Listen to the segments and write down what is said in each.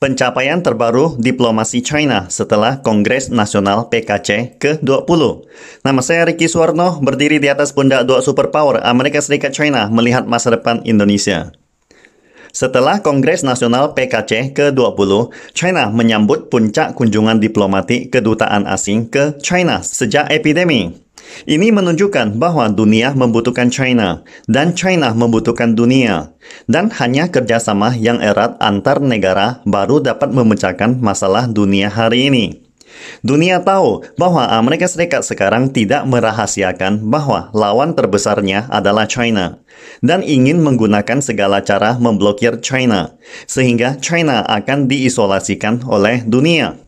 Pencapaian terbaru diplomasi China setelah Kongres Nasional PKC ke-20. Nama saya Ricky Suwarno, berdiri di atas pundak dua superpower Amerika Serikat China melihat masa depan Indonesia. Setelah Kongres Nasional PKC ke-20, China menyambut puncak kunjungan diplomatik kedutaan asing ke China sejak epidemi. Ini menunjukkan bahwa dunia membutuhkan China, dan China membutuhkan dunia. Dan hanya kerjasama yang erat antar negara baru dapat memecahkan masalah dunia hari ini. Dunia tahu bahwa Amerika Serikat sekarang tidak merahasiakan bahwa lawan terbesarnya adalah China, dan ingin menggunakan segala cara memblokir China, sehingga China akan diisolasikan oleh dunia.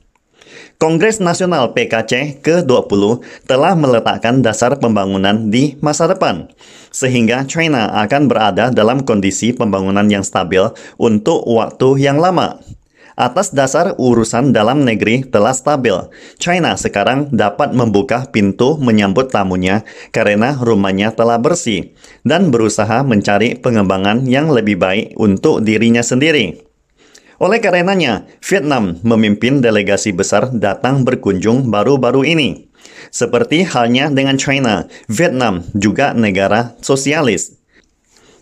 Kongres Nasional PKC ke-20 telah meletakkan dasar pembangunan di masa depan, sehingga China akan berada dalam kondisi pembangunan yang stabil untuk waktu yang lama. Atas dasar urusan dalam negeri telah stabil, China sekarang dapat membuka pintu menyambut tamunya karena rumahnya telah bersih dan berusaha mencari pengembangan yang lebih baik untuk dirinya sendiri. Oleh karenanya, Vietnam memimpin delegasi besar datang berkunjung baru-baru ini. Seperti halnya dengan China, Vietnam juga negara sosialis.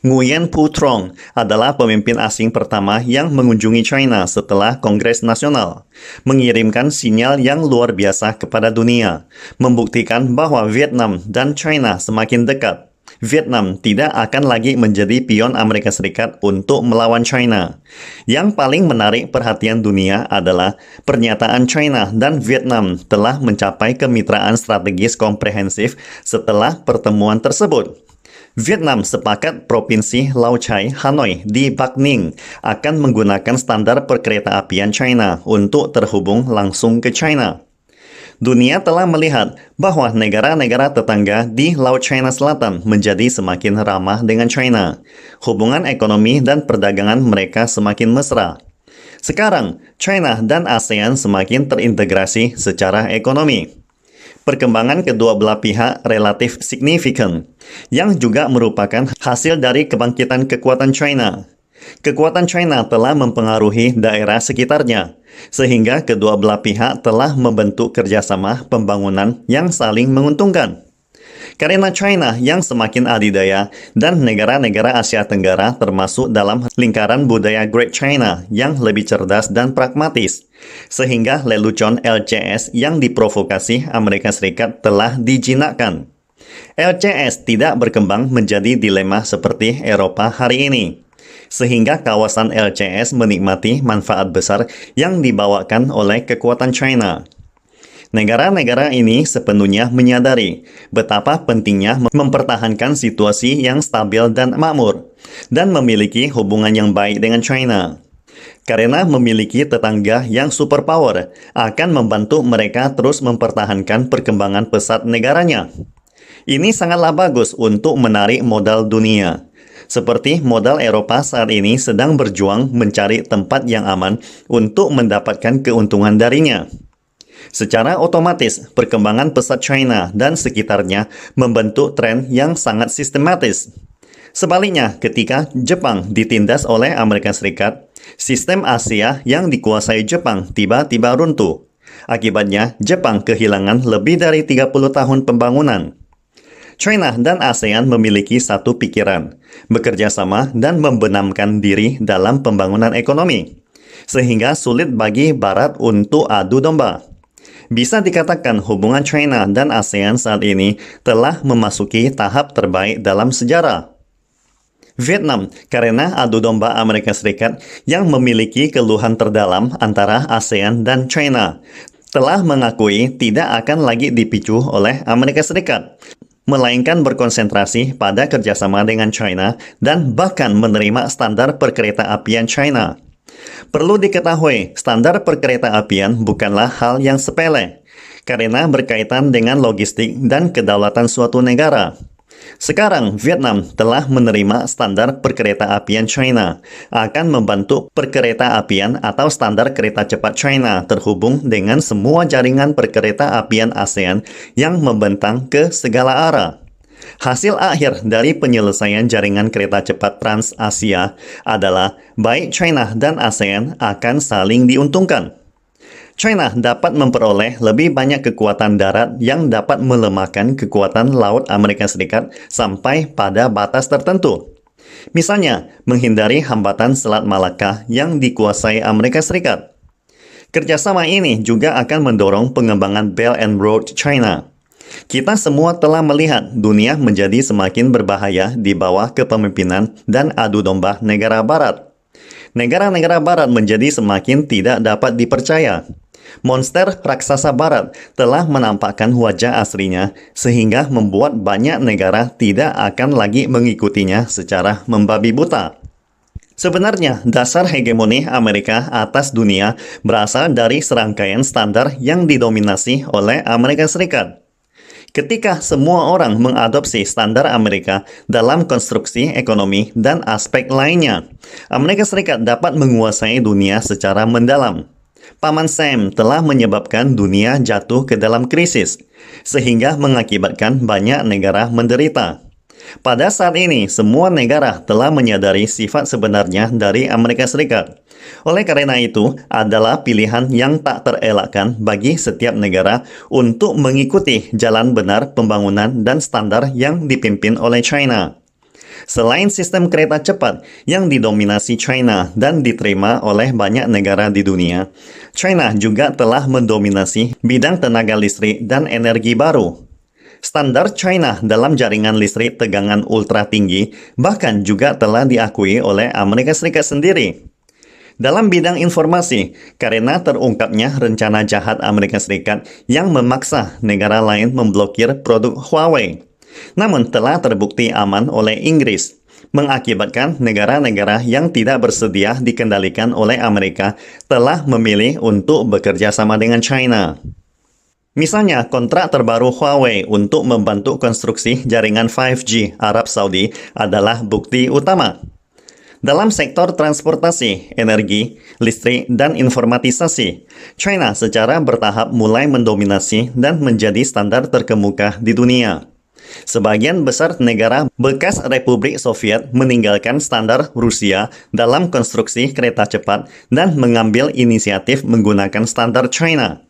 Nguyen Phu Trong adalah pemimpin asing pertama yang mengunjungi China setelah Kongres Nasional, mengirimkan sinyal yang luar biasa kepada dunia, membuktikan bahwa Vietnam dan China semakin dekat. Vietnam tidak akan lagi menjadi pion Amerika Serikat untuk melawan China. Yang paling menarik perhatian dunia adalah pernyataan China dan Vietnam telah mencapai kemitraan strategis komprehensif setelah pertemuan tersebut. Vietnam sepakat Provinsi Lao Cai, Hanoi di Bắc Ninh akan menggunakan standar perkeretaapian China untuk terhubung langsung ke China. Dunia telah melihat bahwa negara-negara tetangga di Laut China Selatan menjadi semakin ramah dengan China. Hubungan ekonomi dan perdagangan mereka semakin mesra. Sekarang, China dan ASEAN semakin terintegrasi secara ekonomi. Perkembangan kedua belah pihak relatif signifikan, yang juga merupakan hasil dari kebangkitan kekuatan China. Kekuatan China telah mempengaruhi daerah sekitarnya, sehingga kedua belah pihak telah membentuk kerjasama pembangunan yang saling menguntungkan. Karena China yang semakin adidaya dan negara-negara Asia Tenggara termasuk dalam lingkaran budaya Great China yang lebih cerdas dan pragmatis, sehingga lelucon LCS yang diprovokasi Amerika Serikat telah dijinakkan. LCS tidak berkembang menjadi dilema seperti Eropa hari ini, sehingga kawasan LCS menikmati manfaat besar yang dibawakan oleh kekuatan China. Negara-negara ini sepenuhnya menyadari betapa pentingnya mempertahankan situasi yang stabil dan makmur, dan memiliki hubungan yang baik dengan China. Karena memiliki tetangga yang superpower akan membantu mereka terus mempertahankan perkembangan pesat negaranya. Ini sangatlah bagus untuk menarik modal dunia. Seperti modal Eropa saat ini sedang berjuang mencari tempat yang aman untuk mendapatkan keuntungan darinya. Secara otomatis, perkembangan pesat China dan sekitarnya membentuk tren yang sangat sistematis. Sebaliknya, ketika Jepang ditindas oleh Amerika Serikat, sistem Asia yang dikuasai Jepang tiba-tiba runtuh. Akibatnya, Jepang kehilangan lebih dari 30 tahun pembangunan. China dan ASEAN memiliki satu pikiran, bekerja sama dan membenamkan diri dalam pembangunan ekonomi, sehingga sulit bagi Barat untuk adu domba. Bisa dikatakan hubungan China dan ASEAN saat ini telah memasuki tahap terbaik dalam sejarah. Vietnam, karena adu domba Amerika Serikat yang memiliki keluhan terdalam antara ASEAN dan China, telah mengakui tidak akan lagi dipicu oleh Amerika Serikat, melainkan berkonsentrasi pada kerjasama dengan China dan bahkan menerima standar perkeretaapian China. Perlu diketahui, standar perkeretaapian bukanlah hal yang sepele, karena berkaitan dengan logistik dan kedaulatan suatu negara. Sekarang, Vietnam telah menerima standar perkeretaapian China, akan membantu perkeretaapian atau standar kereta cepat China terhubung dengan semua jaringan perkeretaapian ASEAN yang membentang ke segala arah. Hasil akhir dari penyelesaian jaringan kereta cepat Trans-Asia adalah baik China dan ASEAN akan saling diuntungkan. China dapat memperoleh lebih banyak kekuatan darat yang dapat melemahkan kekuatan laut Amerika Serikat sampai pada batas tertentu. Misalnya, menghindari hambatan Selat Malaka yang dikuasai Amerika Serikat. Kerjasama ini juga akan mendorong pengembangan Belt and Road China. Kita semua telah melihat dunia menjadi semakin berbahaya di bawah kepemimpinan dan adu domba negara barat. Negara-negara barat menjadi semakin tidak dapat dipercaya. Monster raksasa barat telah menampakkan wajah aslinya sehingga membuat banyak negara tidak akan lagi mengikutinya secara membabi buta. Sebenarnya, dasar hegemoni Amerika atas dunia berasal dari serangkaian standar yang didominasi oleh Amerika Serikat. Ketika semua orang mengadopsi standar Amerika dalam konstruksi ekonomi dan aspek lainnya, Amerika Serikat dapat menguasai dunia secara mendalam. Paman Sam telah menyebabkan dunia jatuh ke dalam krisis, sehingga mengakibatkan banyak negara menderita. Pada saat ini, semua negara telah menyadari sifat sebenarnya dari Amerika Serikat. Oleh karena itu, adalah pilihan yang tak terelakkan bagi setiap negara untuk mengikuti jalan benar pembangunan dan standar yang dipimpin oleh China. Selain sistem kereta cepat yang didominasi China dan diterima oleh banyak negara di dunia, China juga telah mendominasi bidang tenaga listrik dan energi baru. Standar China dalam jaringan listrik tegangan ultra tinggi bahkan juga telah diakui oleh Amerika Serikat sendiri. Dalam bidang informasi, karena terungkapnya rencana jahat Amerika Serikat yang memaksa negara lain memblokir produk Huawei, namun telah terbukti aman oleh Inggris, mengakibatkan negara-negara yang tidak bersedia dikendalikan oleh Amerika telah memilih untuk bekerja sama dengan China. Misalnya, kontrak terbaru Huawei untuk membantu konstruksi jaringan 5G Arab Saudi adalah bukti utama. Dalam sektor transportasi, energi, listrik, dan informatisasi, China secara bertahap mulai mendominasi dan menjadi standar terkemuka di dunia. Sebagian besar negara bekas Republik Soviet meninggalkan standar Rusia dalam konstruksi kereta cepat dan mengambil inisiatif menggunakan standar China.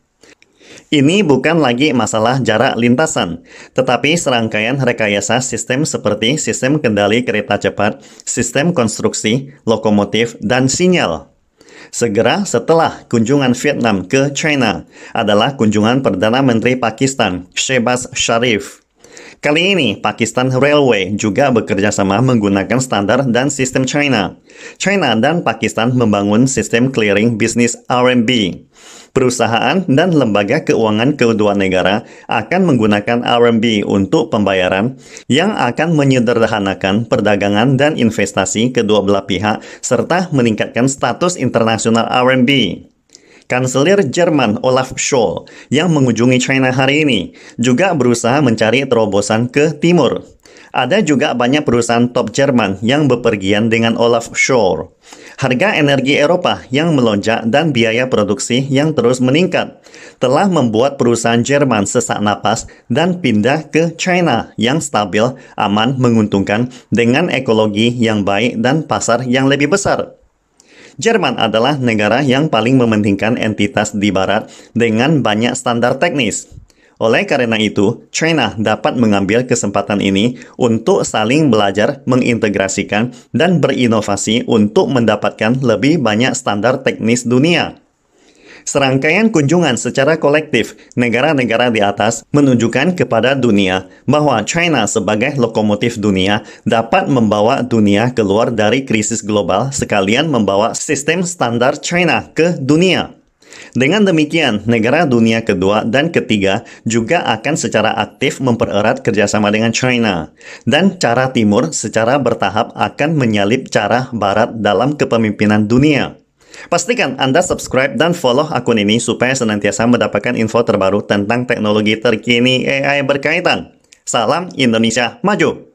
Ini bukan lagi masalah jarak lintasan, tetapi serangkaian rekayasa sistem seperti sistem kendali kereta cepat, sistem konstruksi, lokomotif, dan sinyal. Segera setelah kunjungan Vietnam ke China adalah kunjungan Perdana Menteri Pakistan, Shehbaz Sharif. Kali ini, Pakistan Railway juga bekerja sama menggunakan standar dan sistem China. China dan Pakistan membangun sistem clearing bisnis RMB. Perusahaan dan lembaga keuangan kedua negara akan menggunakan RMB untuk pembayaran yang akan menyederhanakan perdagangan dan investasi kedua belah pihak serta meningkatkan status internasional RMB. Kanselir Jerman Olaf Scholz yang mengunjungi China hari ini juga berusaha mencari terobosan ke timur. Ada juga banyak perusahaan top Jerman yang bepergian dengan Olaf Scholz. Harga energi Eropa yang melonjak dan biaya produksi yang terus meningkat telah membuat perusahaan Jerman sesak napas dan pindah ke China yang stabil, aman, menguntungkan dengan ekologi yang baik dan pasar yang lebih besar. Jerman adalah negara yang paling mementingkan entitas di barat dengan banyak standar teknis. Oleh karena itu, China dapat mengambil kesempatan ini untuk saling belajar, mengintegrasikan, dan berinovasi untuk mendapatkan lebih banyak standar teknis dunia. Serangkaian kunjungan secara kolektif negara-negara di atas menunjukkan kepada dunia bahwa China sebagai lokomotif dunia dapat membawa dunia keluar dari krisis global sekalian membawa sistem standar China ke dunia. Dengan demikian, negara dunia kedua dan ketiga juga akan secara aktif mempererat kerjasama dengan China. Dan cara timur secara bertahap akan menyalip cara barat dalam kepemimpinan dunia. Pastikan Anda subscribe dan follow akun ini supaya senantiasa mendapatkan info terbaru tentang teknologi terkini AI berkaitan. Salam Indonesia Maju!